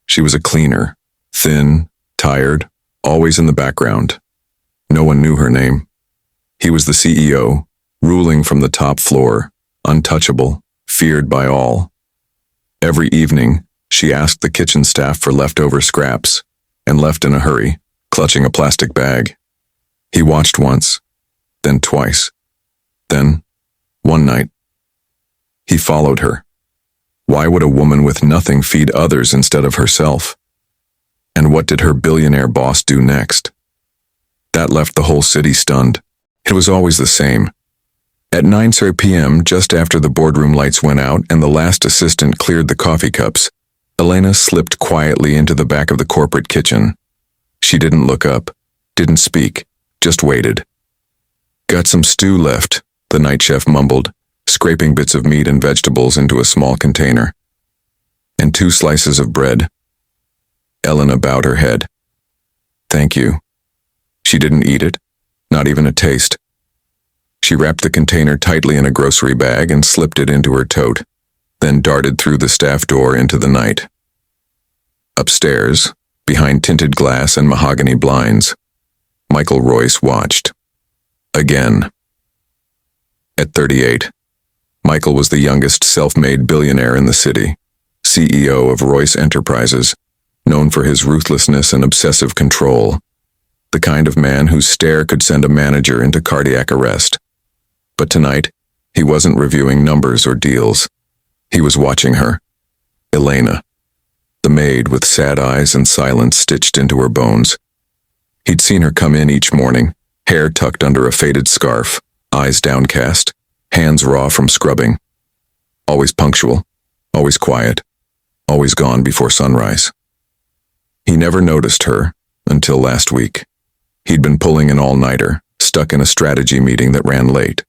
She was a cleaner, thin, tired, always in the background. No one knew her name. He was the CEO, ruling from the top floor, untouchable, feared by all. Every evening, she asked the kitchen staff for leftover scraps and left in a hurry, clutching a plastic bag. He watched once, then twice, then, one night, he followed her. Why would a woman with nothing feed others instead of herself? And what did her billionaire boss do next? That left the whole city stunned. It was always the same. At 9:30 p.m., just after the boardroom lights went out and the last assistant cleared the coffee cups, Elena slipped quietly into the back of the corporate kitchen. She didn't look up, didn't speak, just waited. "Got some stew left," the night chef mumbled, scraping bits of meat and vegetables into a small container. "And 2 slices of bread." Elena bowed her head. "Thank you." She didn't eat it, not even a taste. She wrapped the container tightly in a grocery bag and slipped it into her tote, then darted through the staff door into the night. Upstairs, behind tinted glass and mahogany blinds, Michael Royce watched. Again. At 38, Michael was the youngest self-made billionaire in the city, CEO of Royce Enterprises, known for his ruthlessness and obsessive control, the kind of man whose stare could send a manager into cardiac arrest. But tonight, he wasn't reviewing numbers or deals. He was watching her, Elena, the maid with sad eyes and silence stitched into her bones. He'd seen her come in each morning, hair tucked under a faded scarf, eyes downcast, hands raw from scrubbing. Always punctual, always quiet, always gone before sunrise. He never noticed her until last week. He'd been pulling an all-nighter, stuck in a strategy meeting that ran late.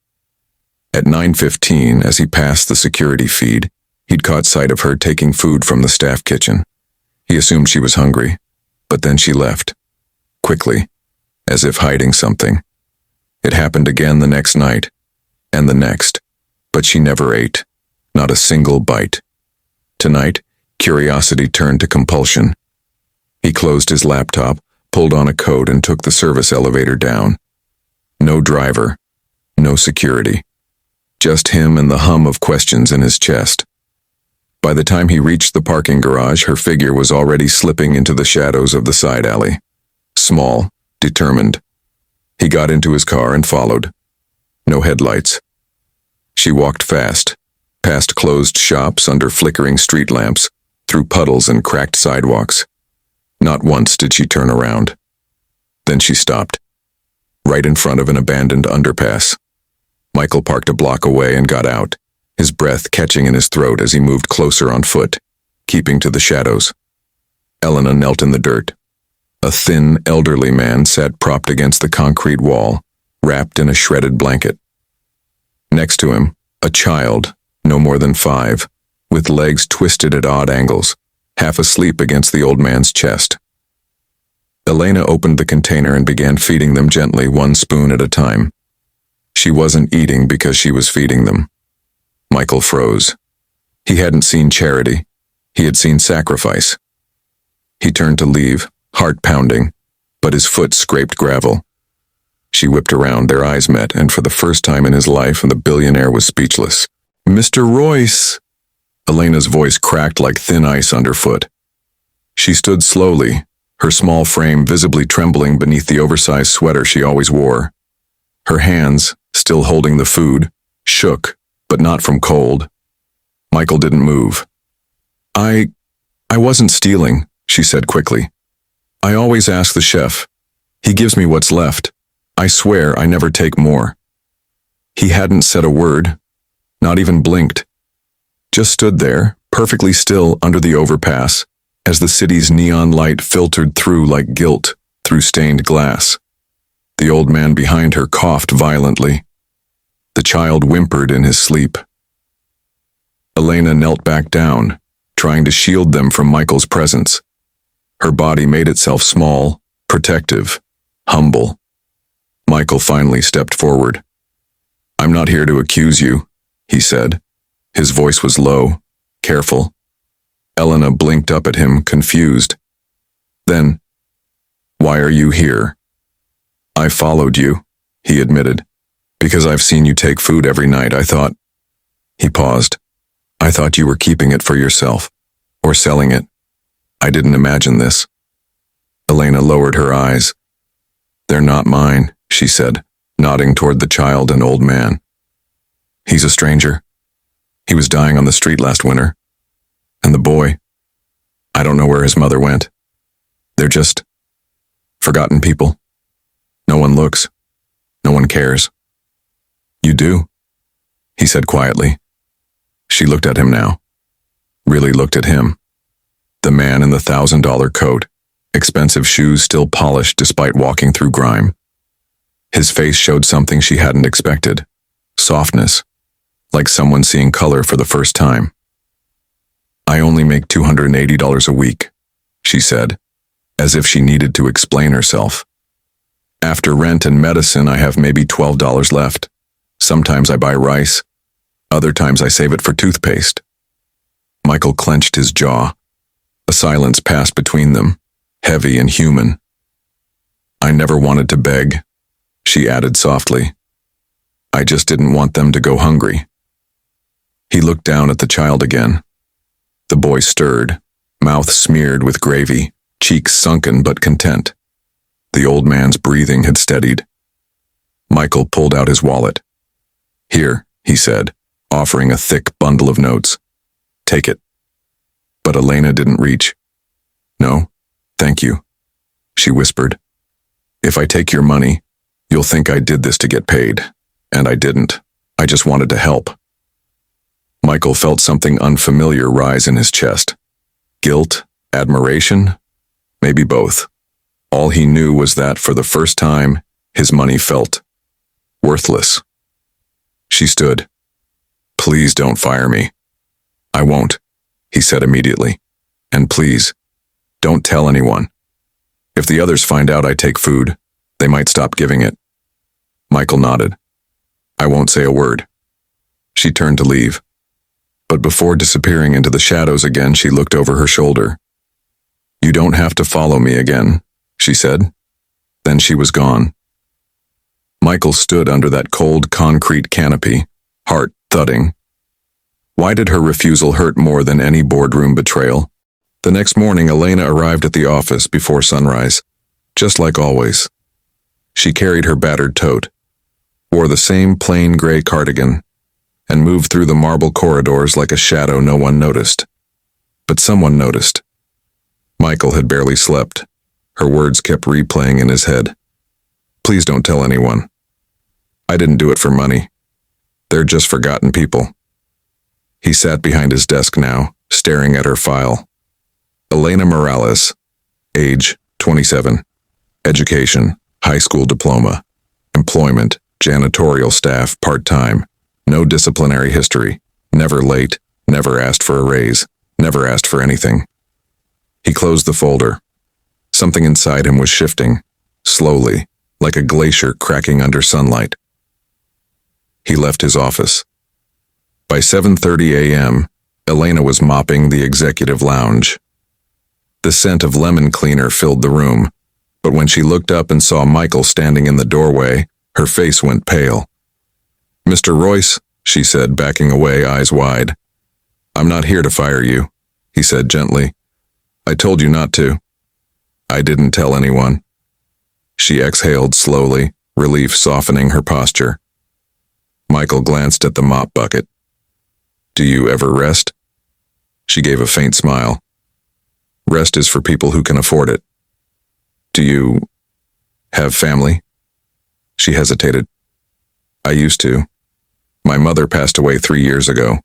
At 9:15, as he passed the security feed, he'd caught sight of her taking food from the staff kitchen. He assumed she was hungry, but then she left, quickly, as if hiding something. It happened again the next night, and the next, but she never ate, not a single bite. Tonight, curiosity turned to compulsion. He closed his laptop, pulled on a coat, and took the service elevator down. No driver, no security. Just him and the hum of questions in his chest. By the time he reached the parking garage, her figure was already slipping into the shadows of the side alley. Small, determined. He got into his car and followed. No headlights. She walked fast, past closed shops under flickering street lamps, through puddles and cracked sidewalks. Not once did she turn around. Then she stopped, right in front of an abandoned underpass. Michael parked a block away and got out, his breath catching in his throat as he moved closer on foot, keeping to the shadows. Elena knelt in the dirt. A thin, elderly man sat propped against the concrete wall, wrapped in a shredded blanket. Next to him, a child, no more than 5, with legs twisted at odd angles, half asleep against the old man's chest. Elena opened the container and began feeding them gently, 1 spoon at a time. She wasn't eating because she was feeding them. Michael froze. He hadn't seen charity. He had seen sacrifice. He turned to leave, heart pounding, but his foot scraped gravel. She whipped around, their eyes met, and for the first time in his life, the billionaire was speechless. "Mr. Royce!" Elena's voice cracked like thin ice underfoot. She stood slowly, her small frame visibly trembling beneath the oversized sweater she always wore. Her hands, still holding the food, shook, but not from cold. Michael didn't move. I wasn't stealing," she said quickly. "I always ask the chef. He gives me what's left. I swear I never take more." He hadn't said a word, not even blinked. Just stood there, perfectly still under the overpass, as the city's neon light filtered through like guilt through stained glass. The old man behind her coughed violently. The child whimpered in his sleep. Elena knelt back down, trying to shield them from Michael's presence. Her body made itself small, protective, humble. Michael finally stepped forward. "I'm not here to accuse you," he said. His voice was low, careful. Elena blinked up at him, confused. Then, "Why are you here?" "I followed you," he admitted. "Because I've seen you take food every night, I thought." He paused. "I thought you were keeping it for yourself, or selling it. I didn't imagine this." Elena lowered her eyes. "They're not mine," she said, nodding toward the child and old man. "He's a stranger. He was dying on the street last winter. And the boy, I don't know where his mother went. They're just forgotten people. No one looks. No one cares." "You do?" he said quietly. She looked at him now. Really looked at him. The man in the $1,000 coat, expensive shoes still polished despite walking through grime. His face showed something she hadn't expected. Softness, like someone seeing color for the first time. "I only make $280 a week," she said, as if she needed to explain herself. "After rent and medicine, I have maybe $12 left. Sometimes I buy rice. Other times I save it for toothpaste." Michael clenched his jaw. A silence passed between them, heavy and human. "I never wanted to beg," she added softly. "I just didn't want them to go hungry." He looked down at the child again. The boy stirred, mouth smeared with gravy, cheeks sunken but content. The old man's breathing had steadied. Michael pulled out his wallet. "Here," he said, offering a thick bundle of notes. "Take it." But Elena didn't reach. "No, thank you," she whispered. "If I take your money, you'll think I did this to get paid. And I didn't. I just wanted to help." Michael felt something unfamiliar rise in his chest. Guilt? Admiration? Maybe both. All he knew was that, for the first time, his money felt worthless. She stood. "Please don't fire me." "I won't," he said immediately. "And please, don't tell anyone. If the others find out I take food, they might stop giving it." Michael nodded. "I won't say a word." She turned to leave. But before disappearing into the shadows again, she looked over her shoulder. "You don't have to follow me again," she said. Then she was gone. Michael stood under that cold concrete canopy, heart thudding. Why did her refusal hurt more than any boardroom betrayal? The next morning, Elena arrived at the office before sunrise, just like always. She carried her battered tote, wore the same plain gray cardigan, and moved through the marble corridors like a shadow no one noticed. But someone noticed. Michael had barely slept. Her words kept replaying in his head. "Please don't tell anyone. I didn't do it for money. They're just forgotten people." He sat behind his desk now, staring at her file. Elena Morales, age 27, education, high school diploma, employment, janitorial staff, part-time, no disciplinary history, never late, never asked for a raise, never asked for anything. He closed the folder. Something inside him was shifting, slowly, like a glacier cracking under sunlight. He left his office. By 7:30 a.m., Elena was mopping the executive lounge. The scent of lemon cleaner filled the room, but when she looked up and saw Michael standing in the doorway, her face went pale. "Mr. Royce," she said, backing away, eyes wide. "I'm not here to fire you," he said gently. "I told you not to. I didn't tell anyone." She exhaled slowly, relief softening her posture. Michael glanced at the mop bucket. "Do you ever rest?" She gave a faint smile. "Rest is for people who can afford it." "Do you have family?" She hesitated. "I used to. My mother passed away 3 years ago.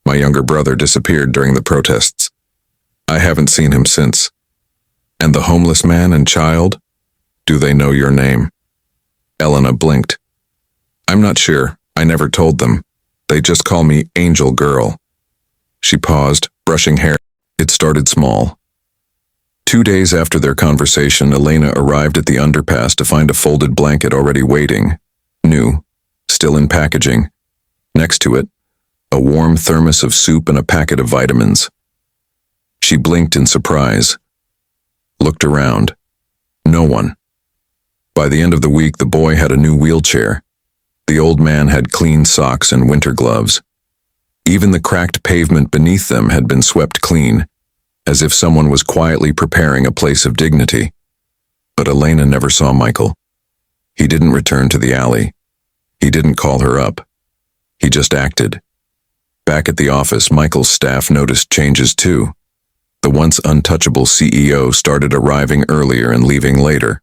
My younger brother disappeared during the protests. I haven't seen him since." "And the homeless man and child? Do they know your name?" Elena blinked. "I'm not sure. I never told them. They just call me Angel Girl." She paused, brushing hair. It started small. 2 days after their conversation, Elena arrived at the underpass to find a folded blanket already waiting, new, still in packaging. Next to it, a warm thermos of soup and a packet of vitamins. She blinked in surprise, looked around. No one. By the end of the week, the boy had a new wheelchair. The old man had clean socks and winter gloves. Even the cracked pavement beneath them had been swept clean, as if someone was quietly preparing a place of dignity. But Elena never saw Michael. He didn't return to the alley. He didn't call her up. He just acted. Back at the office, Michael's staff noticed changes too. The once untouchable CEO started arriving earlier and leaving later,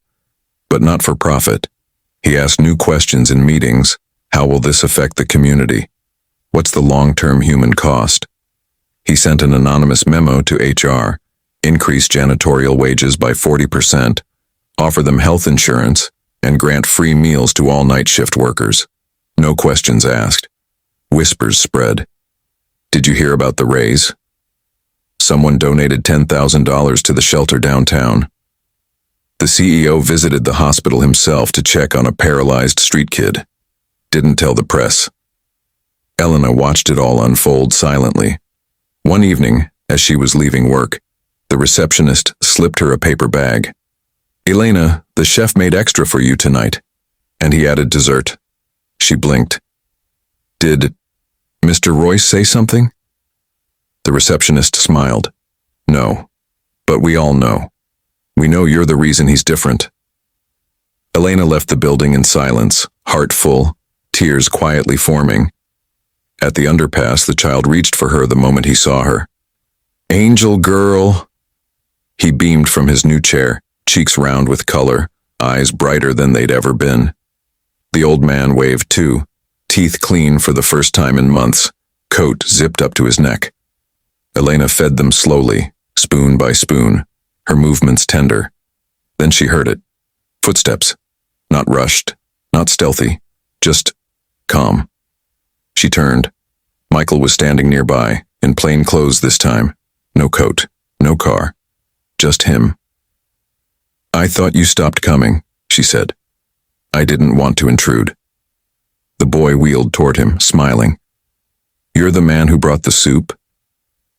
but not for profit. He asked new questions in meetings. How will this affect the community? What's the long-term human cost? He sent an anonymous memo to HR, increase janitorial wages by 40%, offer them health insurance, and grant free meals to all night shift workers. No questions asked. Whispers spread. Did you hear about the raise? Someone donated $10,000 to the shelter downtown. The CEO visited the hospital himself to check on a paralyzed street kid. Didn't tell the press. Elena watched it all unfold silently. One evening, as she was leaving work, the receptionist slipped her a paper bag. "Elena, the chef made extra for you tonight." And he added dessert. She blinked. "Did Mr. Royce say something?" The receptionist smiled. "No, but we all know. We know you're the reason he's different." Elena left the building in silence, heart full, tears quietly forming. At the underpass, the child reached for her the moment he saw her. "Angel girl." He beamed from his new chair, cheeks round with color, eyes brighter than they'd ever been. The old man waved too, teeth clean for the first time in months, coat zipped up to his neck. Elena fed them slowly, spoon by spoon, her movements tender. Then she heard it. Footsteps. Not rushed, not stealthy, just calm. She turned. Michael was standing nearby, in plain clothes this time. No coat, no car. Just him. "I thought you stopped coming," she said. "I didn't want to intrude." The boy wheeled toward him, smiling. "You're the man who brought the soup?"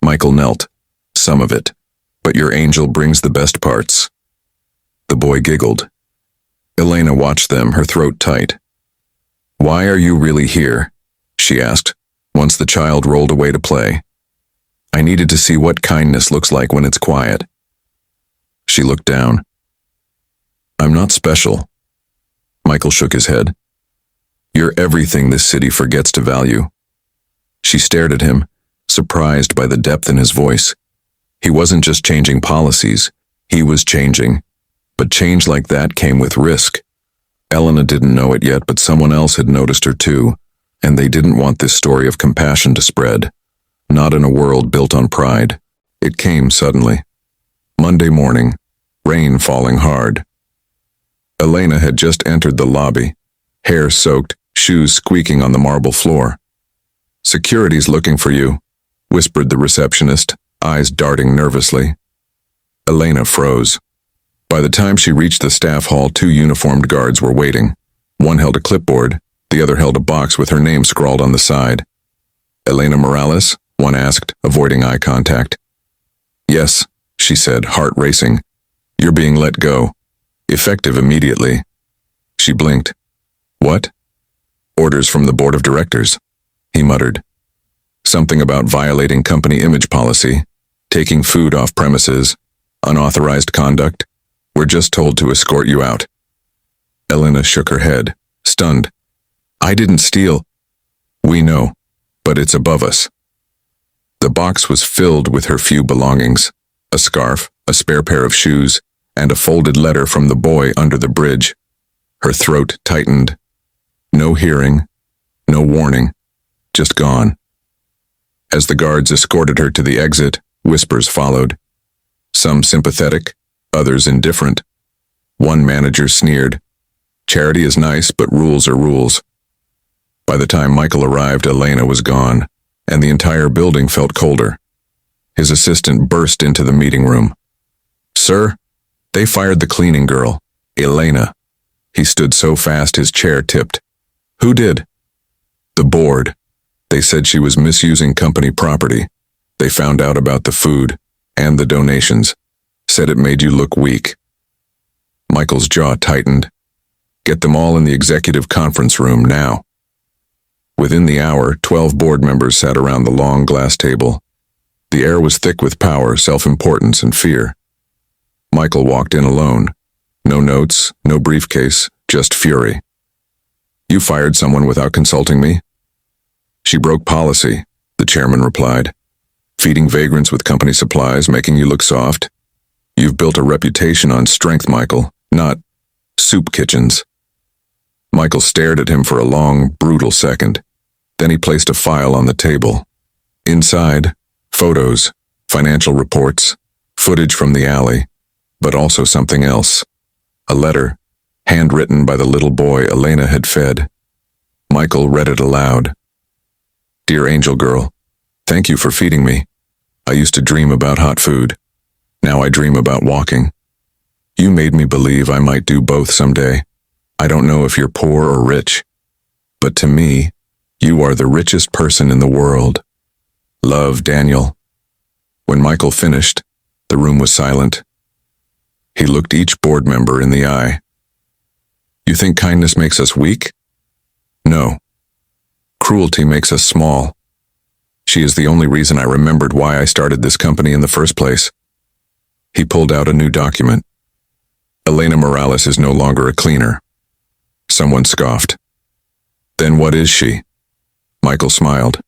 Michael knelt. "Some of it, but your angel brings the best parts." The boy giggled. Elena watched them, her throat tight. "Why are you really here?" she asked, once the child rolled away to play. "I needed to see what kindness looks like when it's quiet." She looked down. "I'm not special." Michael shook his head. "You're everything this city forgets to value." She stared at him, surprised by the depth in his voice. He wasn't just changing policies, he was changing. But change like that came with risk. Elena didn't know it yet, but someone else had noticed her too, and they didn't want this story of compassion to spread. Not in a world built on pride. It came suddenly. Monday morning, rain falling hard. Elena had just entered the lobby, hair soaked, shoes squeaking on the marble floor. "Security's looking for you," whispered the receptionist, eyes darting nervously. Elena froze. By the time she reached the staff hall, 2 uniformed guards were waiting. One held a clipboard, the other held a box with her name scrawled on the side. "Elena Morales?" one asked, avoiding eye contact. "Yes," she said, heart racing. "You're being let go. Effective immediately." She blinked. "What?" "Orders from the board of directors," he muttered. "Something about violating company image policy, taking food off premises, unauthorized conduct. We're just told to escort you out." Elena shook her head, stunned. "I didn't steal." "We know, but it's above us." The box was filled with her few belongings, a scarf, a spare pair of shoes, and a folded letter from the boy under the bridge. Her throat tightened. No hearing, no warning, just gone. As the guards escorted her to the exit, whispers followed. Some sympathetic, others indifferent. One manager sneered, "Charity is nice, but rules are rules." By the time Michael arrived, Elena was gone, and the entire building felt colder. His assistant burst into the meeting room. "Sir, they fired the cleaning girl, Elena." He stood so fast his chair tipped. "Who did?" "The board. They said she was misusing company property. They found out about the food. and the donations. Said it made you look weak. Michael's jaw tightened. Get them all in the executive conference room now. Within the hour, 12 board members sat around the long glass table. The air was thick with power, self-importance, and fear. Michael walked in alone. No notes, no briefcase, just fury. You fired someone without consulting me? She broke policy, the chairman replied. Feeding vagrants with company supplies, making you look soft. You've built a reputation on strength, Michael, not soup kitchens. Michael stared at him for a long, brutal second. Then he placed a file on the table. Inside, photos, financial reports, footage from the alley, but also something else. A letter, handwritten by the little boy Elena had fed. Michael read it aloud. Dear angel girl, thank you for feeding me. I used to dream about hot food. Now I dream about walking. You made me believe I might do both someday. I don't know if you're poor or rich, but to me, you are the richest person in the world. Love, Daniel. When Michael finished, the room was silent. He looked each board member in the eye. You think kindness makes us weak? No. Cruelty makes us small. She is the only reason I remembered why I started this company in the first place. He pulled out a new document. Elena Morales is no longer a cleaner. Someone scoffed. Then what is she? Michael smiled.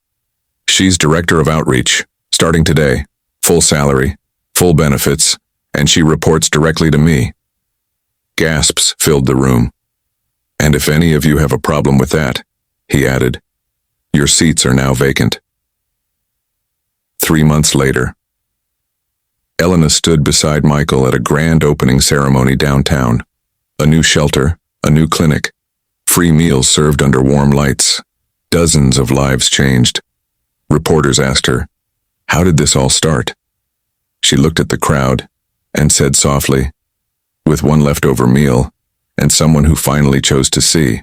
She's director of outreach, starting today. Full salary, full benefits, and she reports directly to me. Gasps filled the room. And if any of you have a problem with that, he added, your seats are now vacant. 3 months later, Elena stood beside Michael at a grand opening ceremony downtown. A new shelter, a new clinic, free meals served under warm lights. Dozens of lives changed. Reporters asked her, how did this all start? She looked at the crowd and said softly, with one leftover meal and someone who finally chose to see,